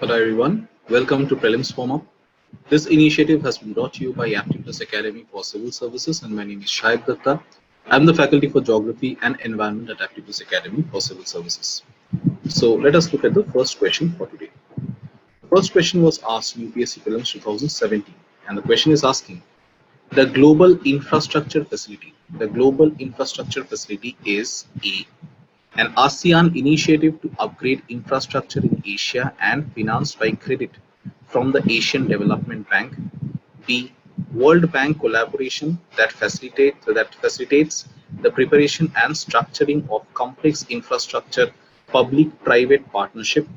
Hello everyone, welcome to Prelims Warm Up. This initiative has been brought to you by Aptitude Academy for Civil Services, and my name is Shahid Datta. I'm the faculty for Geography and Environment at Aptitude Academy for Civil Services. So let us look at the first question for today. The first question was asked in UPSC Prelims 2017, and the question is asking the Global Infrastructure Facility. The Global Infrastructure Facility is an ASEAN initiative to upgrade infrastructure in Asia and financed by credit from the Asian Development Bank. B. World Bank collaboration that facilitates the preparation and structuring of complex infrastructure public-private partnership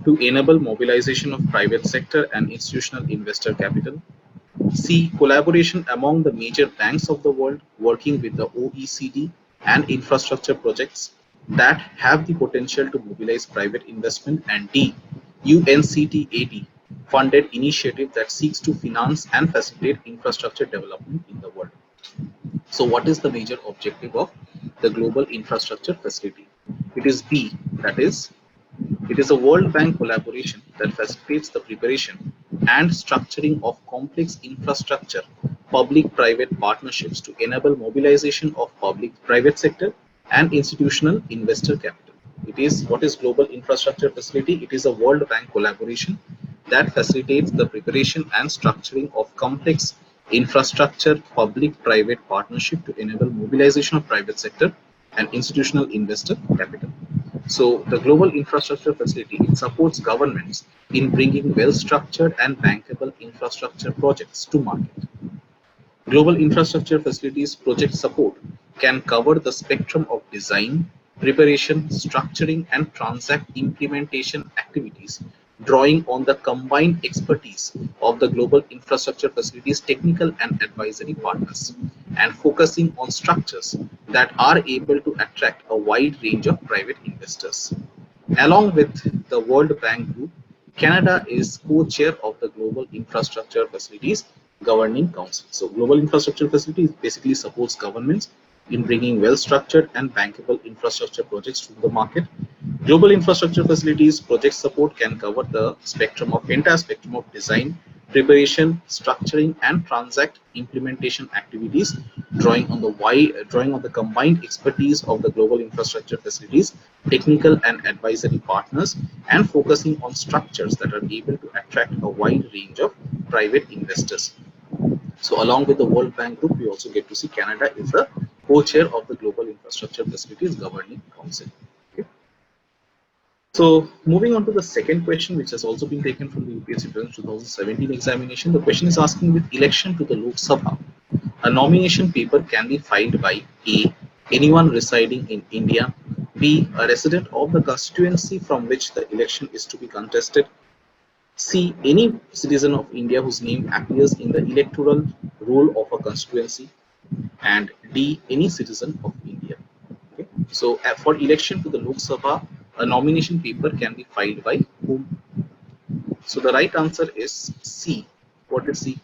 to enable mobilization of private sector and institutional investor capital. C. Collaboration among the major banks of the world working with the OECD and infrastructure projects that have the potential to mobilize private investment. And D. UNCTAD funded initiative that seeks to finance and facilitate infrastructure development in the world. So what is the major objective of the Global Infrastructure Facility? It is B, that is, it is a World Bank collaboration that facilitates the preparation and structuring of complex infrastructure public-private partnerships to enable mobilization of public-private sector and institutional investor capital. It is what is Global Infrastructure Facility? It is a World Bank collaboration that facilitates the preparation and structuring of complex infrastructure public-private partnership to enable mobilization of private sector and institutional investor capital. So the Global Infrastructure Facility, it supports governments in bringing well-structured and bankable infrastructure projects to market. Global Infrastructure Facilities project support can cover the spectrum of design, preparation, structuring, and transact implementation activities, drawing on the combined expertise of the Global Infrastructure Facilities technical and advisory partners, and focusing on structures that are able to attract a wide range of private investors. Along with the World Bank Group, Canada is co-chair of the Global Infrastructure Facilities Governing Council. So Global Infrastructure Facilities basically supports governments in bringing well-structured and bankable infrastructure projects to the market. Global Infrastructure Facilities project support can cover the entire spectrum of design, preparation, structuring, and transact implementation activities, drawing on the combined expertise of the Global Infrastructure Facilities technical and advisory partners, and focusing on structures that are able to attract a wide range of private investors. So along with the World Bank Group, we also get to see Canada is the co-chair of the Global Infrastructure Facilities Governing Council. Okay. So moving on to the second question, which has also been taken from the UPSC 2017 examination. The question is asking, with election to the Lok Sabha, a nomination paper can be filed by A. anyone residing in India, B. a resident of the constituency from which the election is to be contested, C. any citizen of India whose name appears in the electoral roll of a constituency, and D. any citizen of India. Okay. So for election to the Lok Sabha, a nomination paper can be filed by whom? So the right answer is C. What is C?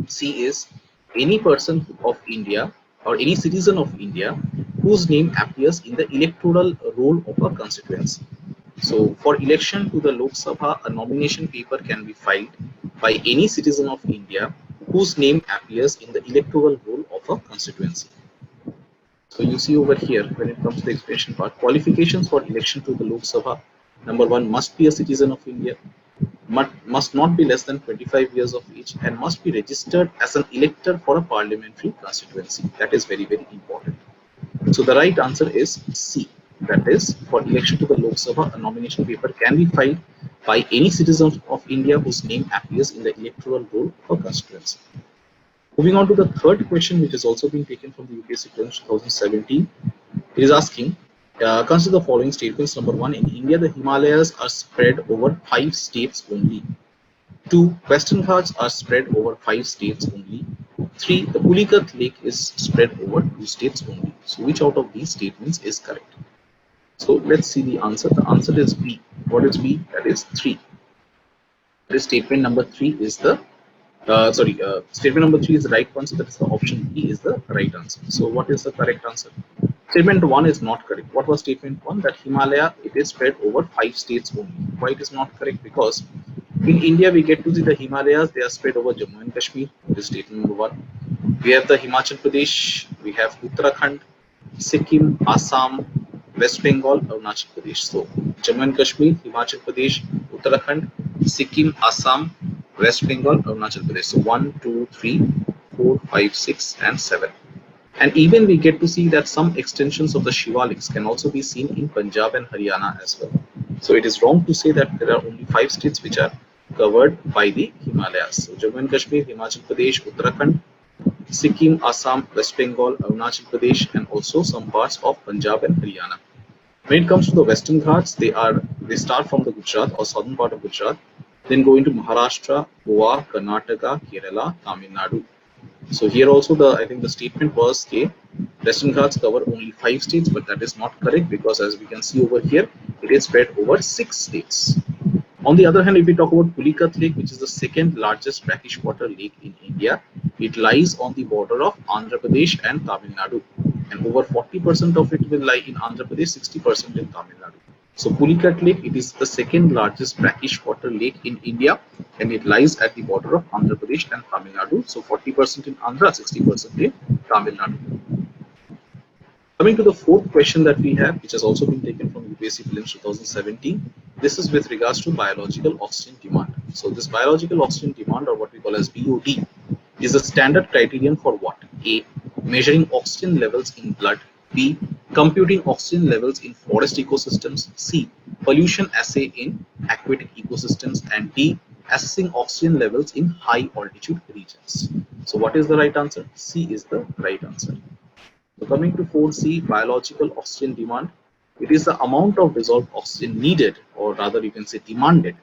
C is any person of India or any citizen of India whose name appears in the electoral roll of a constituency. So for election to the Lok Sabha, a nomination paper can be filed by any citizen of India whose name appears in the electoral roll of a constituency. So you see over here, when it comes to the explanation part, qualifications for election to the Lok Sabha: number one, must be a citizen of India, must not be less than 25 years of age, and must be registered as an elector for a parliamentary constituency. That is very, very important. So the right answer is C. That is, for election to the Lok Sabha, a nomination paper can be filed by any citizen of India whose name appears in the electoral roll of a constituency. Moving on to the third question, which has also been taken from the UPSC 2017. It is asking, consider the following statements. Number one, in India, the Himalayas are spread over 5 states only. 2. Western Ghats are spread over 5 states only. 3. The Pulikat Lake is spread over 2 states only. So which out of these statements is correct? So let's see the answer. The answer is B. What is B? That is 3. This statement number 3 is the statement number 3 is the right one. So that is the option B is the right answer. So what is the correct answer? Statement 1 is not correct. What was statement 1? That Himalaya, it is spread over 5 states only. Why it is not correct? Because in India we get to see the Himalayas, they are spread over Jammu and Kashmir. This is statement number 1. We have the Himachal Pradesh, we have Uttarakhand, Sikkim, Assam, West Bengal, Arunachal Pradesh. So Jammu and Kashmir, Himachal Pradesh, Uttarakhand, Sikkim, Assam, West Bengal, Arunachal Pradesh. So 1, 2, 3, 4, 5, 6, and 7. And even we get to see that some extensions of the Shivaliks can also be seen in Punjab and Haryana as well. So it is wrong to say that there are only 5 states which are covered by the Himalayas. So Jammu and Kashmir, Himachal Pradesh, Uttarakhand, Sikkim, Assam, West Bengal, Arunachal Pradesh, and also some parts of Punjab and Haryana. When it comes to the Western Ghats, they start from the Gujarat or southern part of Gujarat, then go into Maharashtra, Goa, Karnataka, Kerala, Tamil Nadu. So here also I think the statement was okay, Western Ghats cover only 5 states, but that is not correct because as we can see over here, it is spread over 6 states. On the other hand, if we talk about Pulicat Lake, which is the second largest brackish water lake in India, it lies on the border of Andhra Pradesh and Tamil Nadu. And over 40% of it will lie in Andhra Pradesh, 60% in Tamil Nadu. So Pulicat Lake, it is the second largest brackish water lake in India, and it lies at the border of Andhra Pradesh and Tamil Nadu. So 40% in Andhra, 60% in Tamil Nadu. Coming to the fourth question that we have, which has also been taken from UPSC Prelims 2017, this is with regards to biological oxygen demand. So this biological oxygen demand, or what we call as BOD, is a standard criterion for what? A, measuring oxygen levels in blood. B, computing oxygen levels in forest ecosystems. C, pollution assay in aquatic ecosystems. And D, assessing oxygen levels in high altitude regions. So what is the right answer? C is the right answer. So coming to 4C, biological oxygen demand, it is the amount of dissolved oxygen needed, or rather you can say demanded,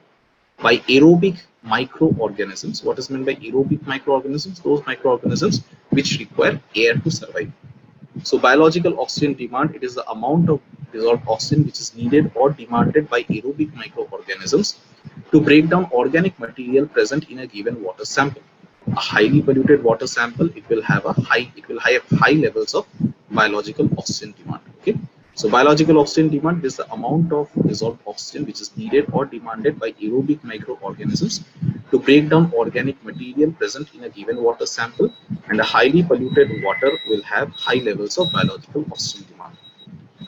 by aerobic microorganisms. What is meant by aerobic microorganisms? Those microorganisms which require air to survive. So biological oxygen demand, it is the amount of dissolved oxygen which is needed or demanded by aerobic microorganisms to break down organic material present in a given water sample. A highly polluted water sample, it will have high levels of biological oxygen demand. Okay, so biological oxygen demand is the amount of dissolved oxygen which is needed or demanded by aerobic microorganisms to break down organic material present in a given water sample, and a highly polluted water will have high levels of biological oxygen demand.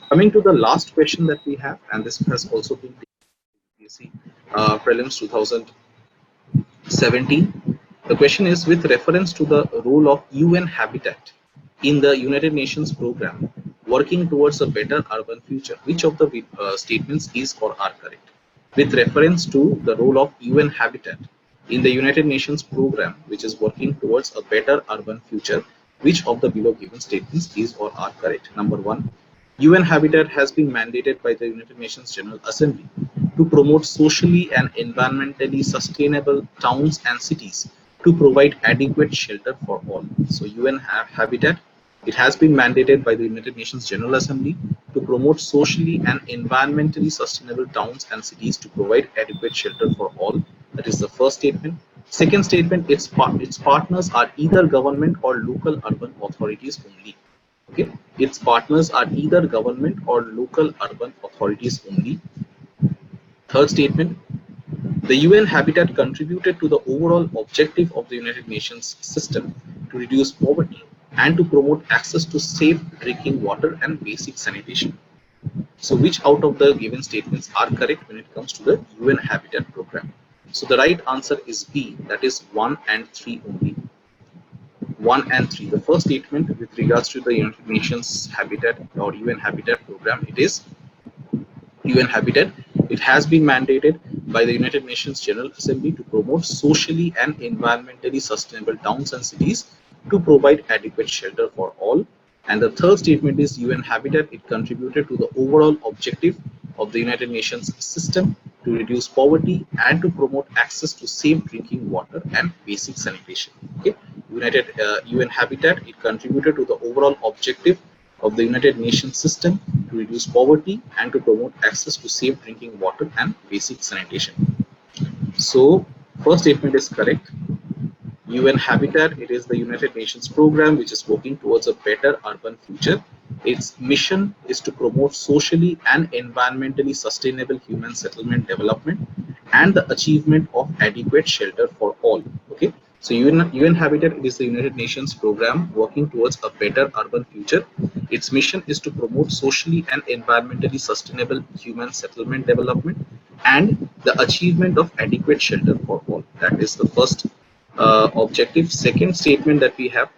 Coming to the last question that we have, and this has also been UPSC Prelims 2017. The question is with reference to the role of UN Habitat in the United Nations program working towards a better urban future. Which of the statements is or are correct? With reference to the role of UN Habitat in the United Nations program which is working towards a better urban future, which of the below given statements is or are correct? Number 1, UN Habitat has been mandated by the United Nations General Assembly to promote socially and environmentally sustainable towns and cities to provide adequate shelter for all. So UN Habitat, it has been mandated by the United Nations General Assembly to promote socially and environmentally sustainable towns and cities to provide adequate shelter for all. That is the first statement. Second statement, its partners are either government or local urban authorities only. Okay, its partners are either government or local urban authorities only. Third statement, the UN Habitat contributed to the overall objective of the United Nations system to reduce poverty and to promote access to safe drinking water and basic sanitation. So which out of the given statements are correct when it comes to the UN Habitat program? So the right answer is B, that is 1 and 3 only. 1 and 3. The first statement with regards to the United Nations Habitat or UN Habitat program, it is UN Habitat. It has been mandated by the United Nations General Assembly to promote socially and environmentally sustainable towns and cities to provide adequate shelter for all. And the third statement is UN Habitat, it contributed to the overall objective of the United Nations system to reduce poverty and to promote access to safe drinking water and basic sanitation. Okay, UN Habitat, it contributed to the overall objective of the United Nations system to reduce poverty and to promote access to safe drinking water and basic sanitation. So first statement is correct. UN Habitat, it is the United Nations program which is working towards a better urban future. Its mission is to promote socially and environmentally sustainable human settlement development and the achievement of adequate shelter for all. Okay, so UN Habitat, it is the United Nations program working towards a better urban future. Its mission is to promote socially and environmentally sustainable human settlement development and the achievement of adequate shelter for all. That is the first objective. Second statement that we have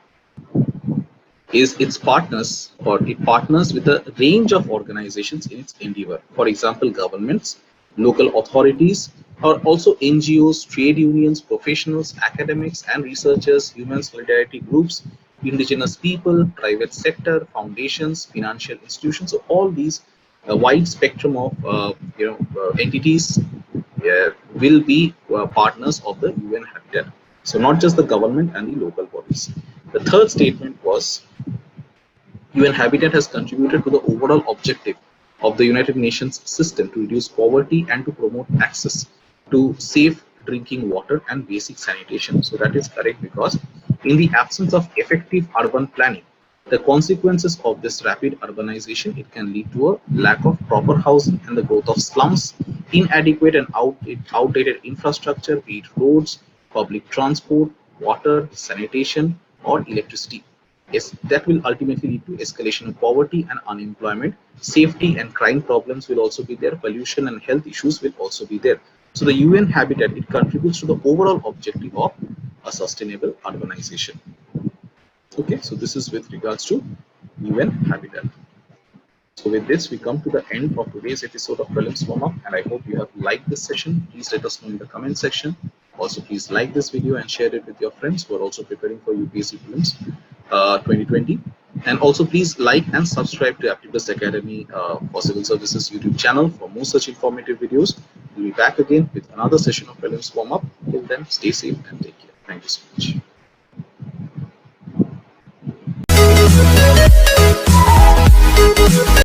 is its partners, or it partners with a range of organizations in its endeavor. For example, governments, local authorities, or also NGOs, trade unions, professionals, academics and researchers, human solidarity groups, indigenous people, private sector, foundations, financial institutions. So all these wide spectrum of entities will be partners of the UN Habitat. So not just the government and the local bodies. The third statement was UN Habitat has contributed to the overall objective of the United Nations system to reduce poverty and to promote access to safe drinking water and basic sanitation. So that is correct, because in the absence of effective urban planning, the consequences of this rapid urbanization, it can lead to a lack of proper housing and the growth of slums, inadequate and outdated infrastructure, be it roads, public transport, water, sanitation, or electricity. Yes, that will ultimately lead to escalation of poverty and unemployment. Safety and crime problems will also be there. Pollution and health issues will also be there. So the UN Habitat, it contributes to the overall objective of a sustainable urbanization. Okay, so this is with regards to UN Habitat. So with this, we come to the end of today's episode of Prelims Warm Up, and I hope you have liked this session. Please let us know in the comment section. Also, please like this video and share it with your friends who are also preparing for UPSC Prelims 2020. And also, please like and subscribe to Aptibus Academy for Civil Services YouTube channel for more such informative videos. We'll be back again with another session of Prelims Warm Up. Till then, stay safe and take care. Thank you so much.